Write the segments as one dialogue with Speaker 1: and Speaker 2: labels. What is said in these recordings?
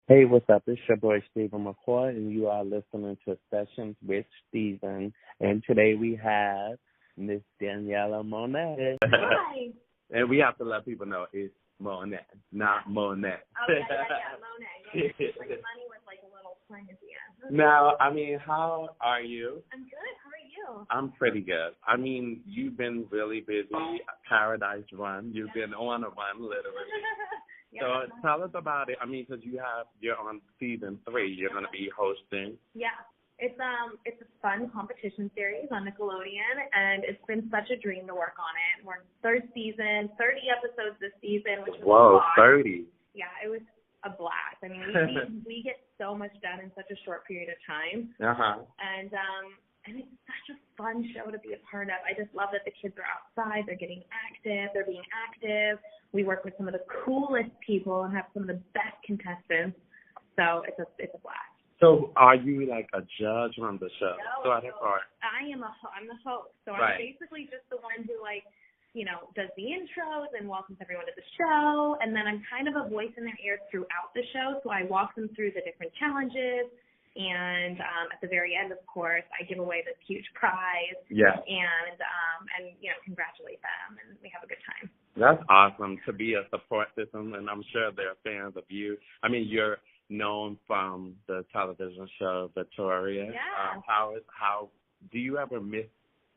Speaker 1: Hey, what's up? It's your boy Stephen McCoy, and you are listening to Sessions with Stephen. And today we have Miss Daniella Monet.
Speaker 2: Hi.
Speaker 1: And we have to let people know it's Monet, not Monet.
Speaker 2: Oh, yeah, Monet. Yeah, like money with like a little twang at the end.
Speaker 1: Now, how are you?
Speaker 2: I'm good. How are you?
Speaker 1: I'm pretty good. You've been really busy. Paradise Run. You've been on a run, literally. So tell us about it. Because you're on season 3. You're going to be hosting.
Speaker 2: Yeah. It's a fun competition series on Nickelodeon, and it's been such a dream to work on it. We're in third season, 30 episodes this season, which was a lot.
Speaker 1: 30.
Speaker 2: Yeah, it was a blast. We get so much done in such a short period of time. And it's such a fun show to be a part of. I just love that the kids are outside, they're getting active, they're being active. We work with some of the coolest people and have some of the best contestants. So it's a blast.
Speaker 1: So are you like a judge on the show?
Speaker 2: I'm the host. So I'm basically just the one who does the intros and welcomes everyone to the show. And then I'm kind of a voice in their ears throughout the show. So I walk them through the different challenges. And at the very end, of course, I give away this huge prize.
Speaker 1: Yeah.
Speaker 2: And congratulate them, and we have a good time.
Speaker 1: That's awesome to be a support system, and I'm sure they're fans of you. You're known from the television show Victoria.
Speaker 2: Yeah.
Speaker 1: How do you ever miss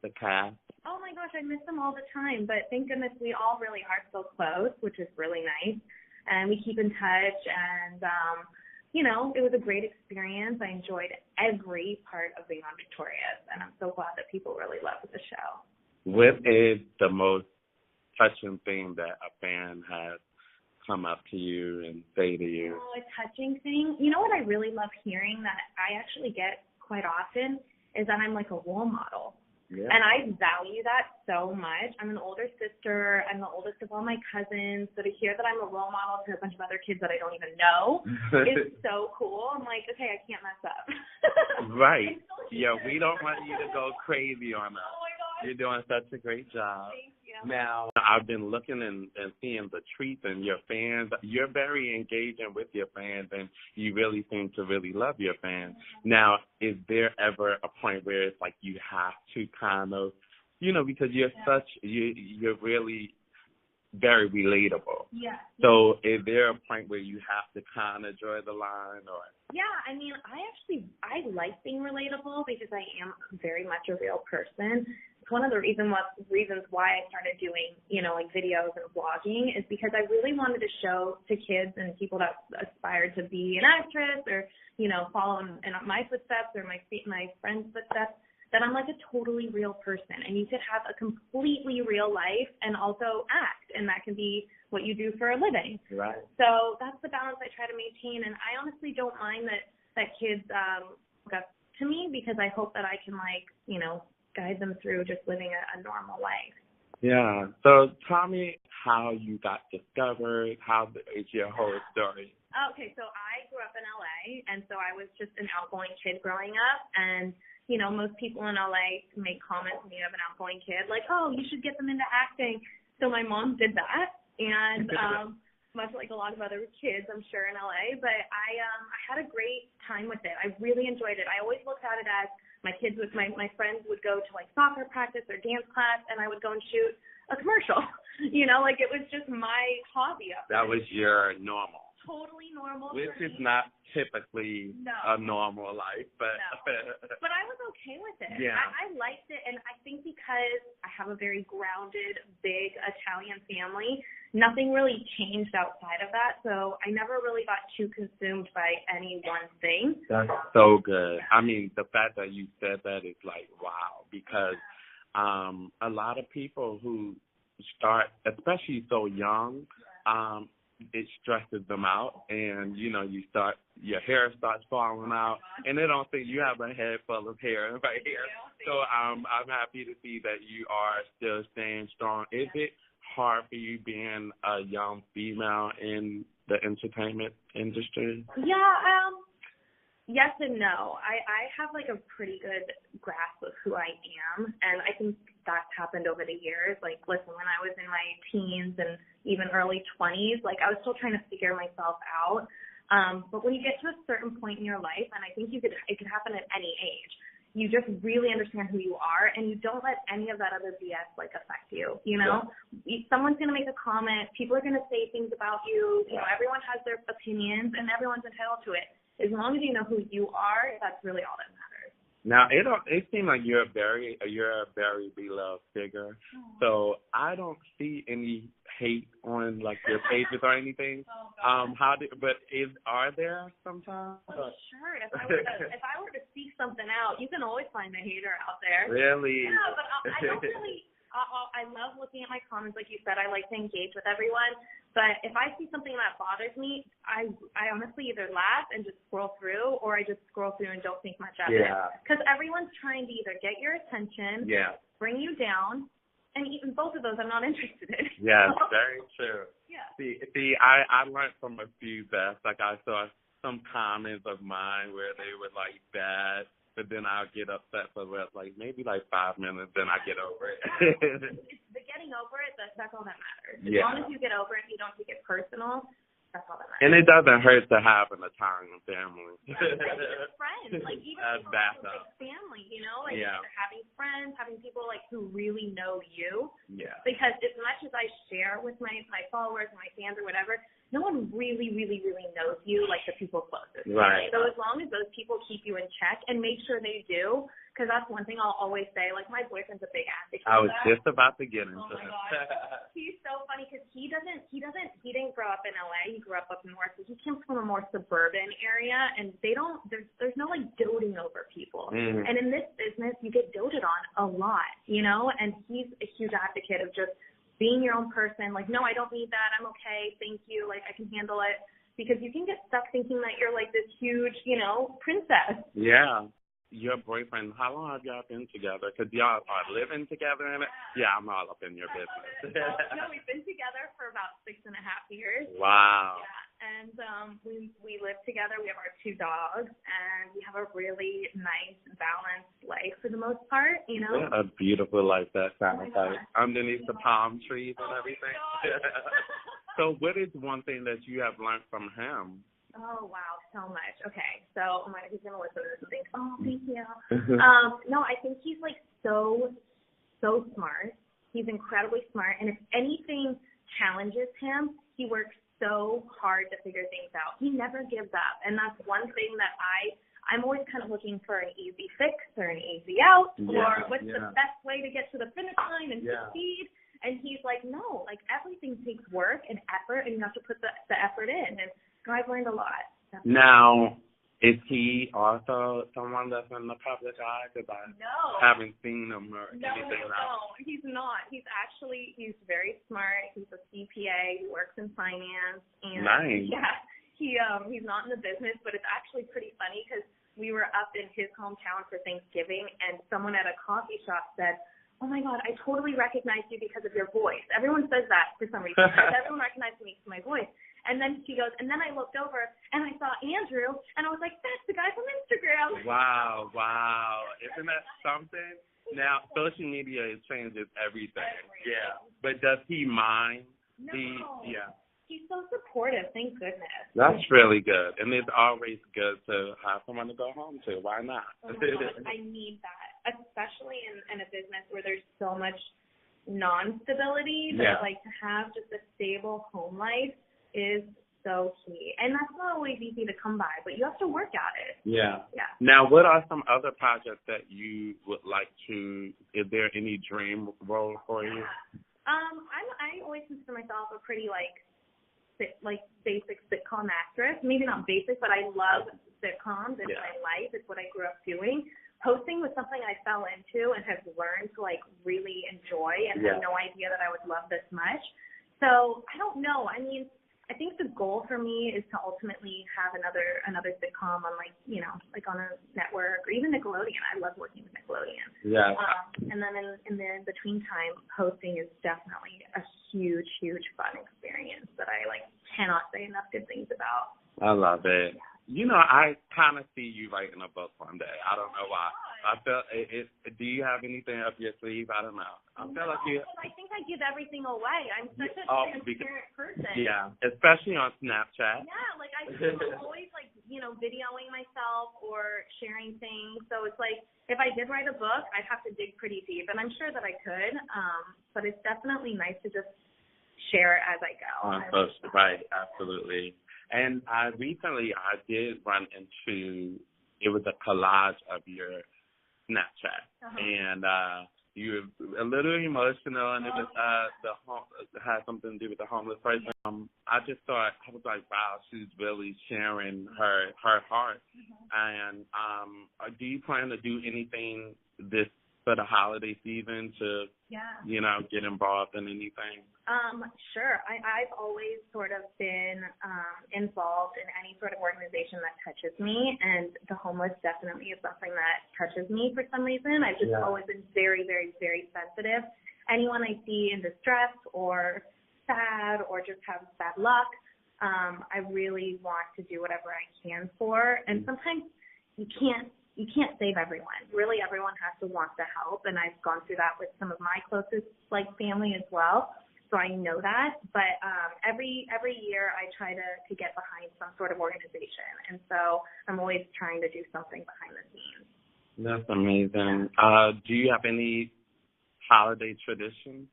Speaker 1: the cast?
Speaker 2: Oh my gosh, I miss them all the time. But thank goodness we all really are so close, which is really nice. And we keep in touch, and it was a great experience. I enjoyed every part of being on Victorious, and I'm so glad that people really loved the show.
Speaker 1: What is the most touching thing that a fan has come up to you and say to you?
Speaker 2: Oh, a touching thing? You know what I really love hearing that I actually get quite often is that I'm like a role model. Yeah. And I value that so much. I'm an older sister. I'm the oldest of all my cousins. So to hear that I'm a role model to a bunch of other kids that I don't even know is so cool. I'm like, okay, I can't mess up.
Speaker 1: Right. Yeah, we don't want you to go crazy on us.
Speaker 2: Oh, my gosh.
Speaker 1: You're doing such a great job.
Speaker 2: Thank you.
Speaker 1: Now, I've been looking and seeing the treats and your fans. You're very engaging with your fans, and you really seem to really love your fans. Now, is there ever a point where it's like you have to kind of, because you're really very relatable.
Speaker 2: Yeah.
Speaker 1: So is there a point where you have to kind of draw the line, or?
Speaker 2: Yeah, I like being relatable because I am very much a real person. It's one of the reasons why I started doing, videos and vlogging is because I really wanted to show to kids and people that aspired to be an actress or, follow in my footsteps or my friends' footsteps, that I'm like a totally real person, and you could have a completely real life and also act, and that can be what you do for a living.
Speaker 1: Right.
Speaker 2: So that's the balance I try to maintain, and I honestly don't mind that kids look up to me because I hope that I can guide them through just living a normal life.
Speaker 1: Yeah. So tell me how you got discovered. How is your whole story?
Speaker 2: Okay, so I grew up in LA, and so I was just an outgoing kid growing up, and most people in LA make comments when you have an outgoing kid, like, oh, you should get them into acting. So my mom did that, and much like a lot of other kids, I'm sure, in LA, but I had a great time with it. I really enjoyed it. I always looked at it as my friends would go to soccer practice or dance class, and I would go and shoot a commercial. It was just my hobby up there.
Speaker 1: That was your normal.
Speaker 2: Totally normal.
Speaker 1: Which is not typically a normal life, but
Speaker 2: but I was okay with it.
Speaker 1: Yeah.
Speaker 2: I liked it, and I think because I have a very grounded, big Italian family, nothing really changed outside of that. So I never really got too consumed by any one thing.
Speaker 1: That's so good. Yeah. The fact that you said that is like wow, because a lot of people who start, especially so young, it stresses them out, and your hair starts falling out, and they don't think you have a head full of hair right here. So I'm happy to see that you are still staying strong. Is it hard for you being a young female in the entertainment industry?
Speaker 2: Yeah, yes and no. I have a pretty good grasp of who I am, and I think that's happened over the years. Listen, when I was in my teens and even early 20s, I was still trying to figure myself out. But when you get to a certain point in your life, and I think it could happen at any age, you just really understand who you are, and you don't let any of that other BS like affect you. You know, someone's gonna make a comment, people are gonna say things about you. You know, everyone has their opinions, and everyone's entitled to it. As long as you know who you are, that's really all that matters.
Speaker 1: Now, it seems like you're a very beloved figure, so I don't see any hate on like your pages or anything. Are there sometimes?
Speaker 2: Well, sure. If I were to speak something out, you can always find a hater out there.
Speaker 1: Really?
Speaker 2: Yeah, but I don't really. I love looking at my comments, like you said. I like to engage with everyone. But if I see something that bothers me, I honestly either laugh and just scroll through, or I just scroll through and don't think much of it. Because everyone's trying to either get your attention, bring you down, and even both of those I'm not interested in.
Speaker 1: Yes, very true.
Speaker 2: Yeah.
Speaker 1: See, I learned from a few that, like I saw some comments of mine where they were like bad, but then I'll get upset for like maybe like 5 minutes, then I get over it.
Speaker 2: It's the getting over it, that's all that matters. As long as you get over it and you don't take it personal, that's all that matters.
Speaker 1: And it doesn't hurt to have an Italian family.
Speaker 2: Like friends, like even people like family, you know, like having friends, having people like who really know you. Yeah. Because as much as I share with my followers and my fans or whatever, no one really, really, really knows you like the people closest.
Speaker 1: Right.
Speaker 2: So as long as those people keep you in check, and make sure they do, because that's one thing I'll always say. Like, my boyfriend's a big advocate.
Speaker 1: I was just about to get into
Speaker 2: it. Oh my God. He's so funny because he didn't grow up in LA. He grew up north. So he comes from a more suburban area, and there's no like doting over people. Mm. And in this business, you get doted on a lot, you know. And he's a huge advocate of just being your own person. Like, no, I don't need that. I'm okay. Thank you. Like, I can handle it. Because you can get stuck thinking that you're like this huge, you know, princess.
Speaker 1: Yeah. Your boyfriend, how long have y'all been together? Because y'all are living together in it? Yeah, I'm all up in your business.
Speaker 2: No, we've been together for about 6.5 years.
Speaker 1: Wow.
Speaker 2: Yeah, and we live together. We have our 2 dogs, and we have a really nice, balanced life for the most part, you know?
Speaker 1: Yeah, a beautiful life, that sounds like. Underneath the palm trees and everything. So what is one thing that you have learned from him?
Speaker 2: Oh, wow, so much. Okay, so he's going to listen to this and think, oh, thank you. No, I think he's, like, so smart. He's incredibly smart. And if anything challenges him, he works so hard to figure things out. He never gives up. And that's one thing that I'm always kind of looking for an easy fix or an easy out, or what's the best way to get to the finish line and succeed. And he's like, no, like, everything takes work and effort, and you have to put the effort in. And I've learned a lot.
Speaker 1: Now, is he also someone that's in the public eye? Because I haven't seen him or anything else.
Speaker 2: No, he's not. He's very smart. He's a CPA. He works in finance. And
Speaker 1: nice.
Speaker 2: Yeah, he's not in the business, but it's actually pretty funny because we were up in his hometown for Thanksgiving, and someone at a coffee shop said, oh, my God, I totally recognized you because of your voice. Everyone says that for some reason. Everyone recognized me for my voice. And then she goes, and then I looked over, and I saw Andrew, and I was like, that's the guy from Instagram.
Speaker 1: Wow. Isn't that something? Now, social media changes everything. Yeah. But does he mind?
Speaker 2: No. He's so supportive, thank goodness.
Speaker 1: That's really good. And it's always good to have someone to go home to. Why not?
Speaker 2: Oh my God, I need that, especially in a business where there's so much non-stability. That, like, to have just a stable home life is so key. And that's not always easy to come by, but you have to work at it. Yeah.
Speaker 1: Now, what are some other projects that you would like to, is there any dream role for you?
Speaker 2: I always consider myself a pretty, basic sitcom actress. Maybe not basic, but I love sitcoms. It's my life. It's what I grew up doing. Hosting was something I fell into and have learned to, really enjoy, and had no idea that I would love this much. So, I don't know. I mean, I think the goal for me is to ultimately have another sitcom on on a network, or even Nickelodeon. I love working with Nickelodeon.
Speaker 1: Yeah.
Speaker 2: And then in the between time, hosting is definitely a huge fun experience that I cannot say enough good things about.
Speaker 1: I love it. I kind of see you writing a book one day. I don't know why. I feel it. Do you have anything up your sleeve? I don't know. I feel like you.
Speaker 2: I think I give everything away. I'm such a transparent person.
Speaker 1: Yeah, especially on Snapchat.
Speaker 2: Yeah, like I'm always like videoing myself or sharing things. So it's like if I did write a book, I'd have to dig pretty deep, and I'm sure that I could. But it's definitely nice to just share it as I go.
Speaker 1: Right, absolutely. And I did run into, it was a collage of your Snapchat, and you were a little emotional, and it was had something to do with the homeless person. I just thought, I was like, wow, she's really sharing her heart. And do you plan to do anything for the holiday season to, get involved in anything?
Speaker 2: Sure. I've always sort of been involved in any sort of organization that touches me, and the homeless definitely is something that touches me for some reason. I've just always been very, very, very sensitive. Anyone I see in distress or sad or just have bad luck, I really want to do whatever I can for. And sometimes you can't save everyone. Really, everyone has to want to help, and I've gone through that with some of my closest family as well. So I know that. But every year I try to get behind some sort of organization, and so I'm always trying to do something behind the scenes.
Speaker 1: That's amazing. Do you have any holiday traditions?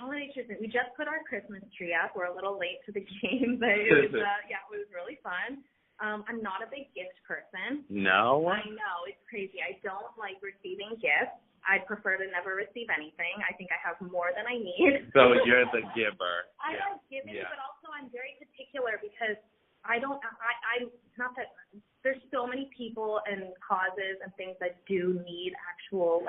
Speaker 2: Holiday tradition. We just put our Christmas tree up. We're a little late to the game, but it was really fun. I'm not a big gift person.
Speaker 1: No?
Speaker 2: I know. It's crazy. I don't like receiving gifts. I'd prefer to never receive anything. I think I have more than I need.
Speaker 1: So you're the giver.
Speaker 2: I like giving, but also I'm very particular because I'm not that there's so many people and causes and things that do need actual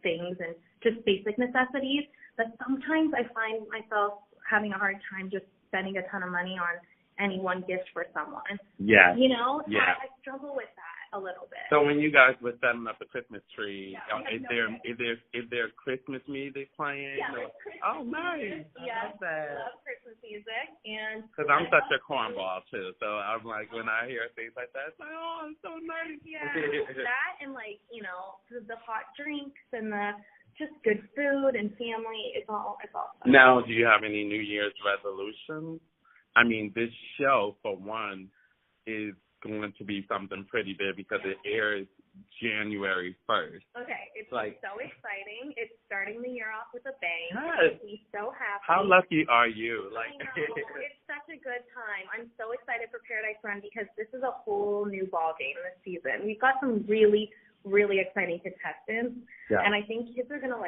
Speaker 2: things and just basic necessities that sometimes I find myself having a hard time just spending a ton of money on any one gift for someone.
Speaker 1: Yeah.
Speaker 2: I struggle with that a little bit.
Speaker 1: So when you guys were setting up the Christmas tree, is there Christmas music playing?
Speaker 2: Yeah,
Speaker 1: oh, nice.
Speaker 2: Yeah,
Speaker 1: I love that.
Speaker 2: I love Christmas music.
Speaker 1: Because I'm such a cornball, too. So I'm like, when I hear things like that, it's like, oh, it's so nice.
Speaker 2: Yeah, that and the hot drinks and the just good food and family. It's all fun.
Speaker 1: Now, do you have any New Year's resolutions? I mean, this show, for one, is going to be something pretty big because it airs January 1st.
Speaker 2: Okay, it's so exciting. It's starting the year off with a bang.
Speaker 1: Yes.
Speaker 2: It makes me so happy.
Speaker 1: How lucky are you?
Speaker 2: I know. It's such a good time. I'm so excited for Paradise Run because this is a whole new ball game this season. We've got some really, really exciting contestants, and I think kids are going to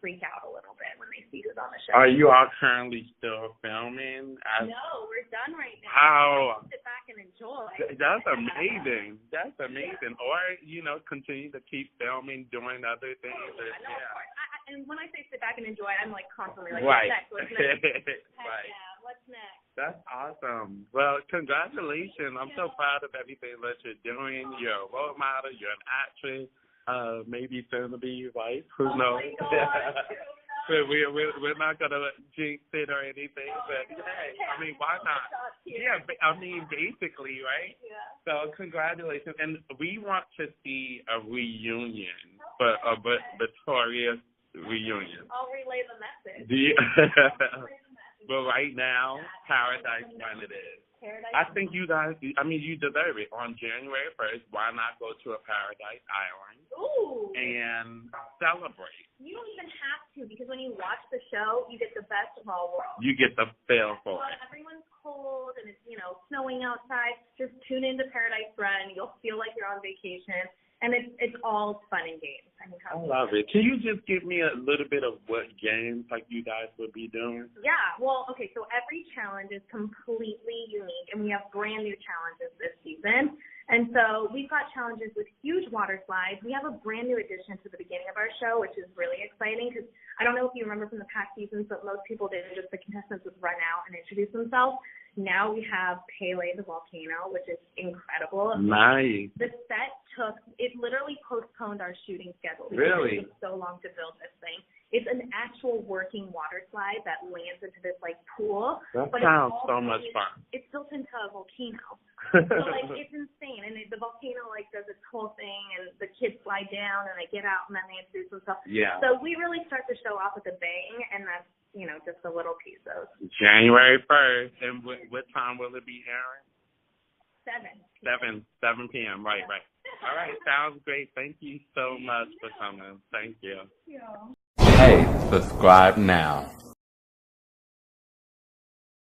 Speaker 2: freak out a little bit when they see who's on the show.
Speaker 1: Are you all currently still filming?
Speaker 2: No, we're done right now.
Speaker 1: How?
Speaker 2: Sit back and enjoy.
Speaker 1: That's amazing. That's amazing. Or, continue to keep filming, doing other things.
Speaker 2: And when I say sit back and enjoy, I'm constantly
Speaker 1: right.
Speaker 2: What's next?
Speaker 1: Right.
Speaker 2: Yeah, what's next?
Speaker 1: That's awesome. Well, congratulations. I'm so proud of everything that you're doing. You're a role model. You're an actress. Maybe soon to be your wife. Who knows? We're not gonna jinx it or anything, but hey, I mean, why not? Yeah, I mean, basically, right?
Speaker 2: Yeah.
Speaker 1: So congratulations, and we want to see a reunion, but a victorious reunion.
Speaker 2: I'll relay the message.
Speaker 1: But right now, Paradise Run it is. I think you guys, you deserve it. On January 1st, why not go to a Paradise Island and celebrate?
Speaker 2: You don't even have to, because when you watch the show, you get the best of all worlds.
Speaker 1: You get the feel for it.
Speaker 2: Everyone's cold and it's, snowing outside. Just tune into Paradise Run. You'll feel like you're on vacation. And it's all fun and games.
Speaker 1: I love it. Can you just give me a little bit of what games you guys would be doing?
Speaker 2: Yeah. Well, okay, so every challenge is completely unique, and we have brand new challenges this season. And so we've got challenges with huge water slides. We have a brand new addition to the beginning of our show, which is really exciting because I don't know if you remember from the past seasons, but most people didn't. Just the contestants would run out and introduce themselves. Now we have Pele the volcano, which is incredible.
Speaker 1: Nice.
Speaker 2: The set literally postponed our shooting schedule.
Speaker 1: Really?
Speaker 2: It took so long to build this thing. It's an actual working water slide that lands into this pool.
Speaker 1: That sounds so much fun.
Speaker 2: It's built into a volcano. So it's insane. whole thing, and the kids fly down, and they get out, and then they introduce themselves.
Speaker 1: Yeah.
Speaker 2: So we really start the show off with a bang, and that's, you know, just a little piece of.
Speaker 1: January 1st, and what time will it be airing? 7 p.m. Right. All right, sounds great. Thank you so much for coming. Thank you.
Speaker 2: Yeah.
Speaker 1: Hey, subscribe now.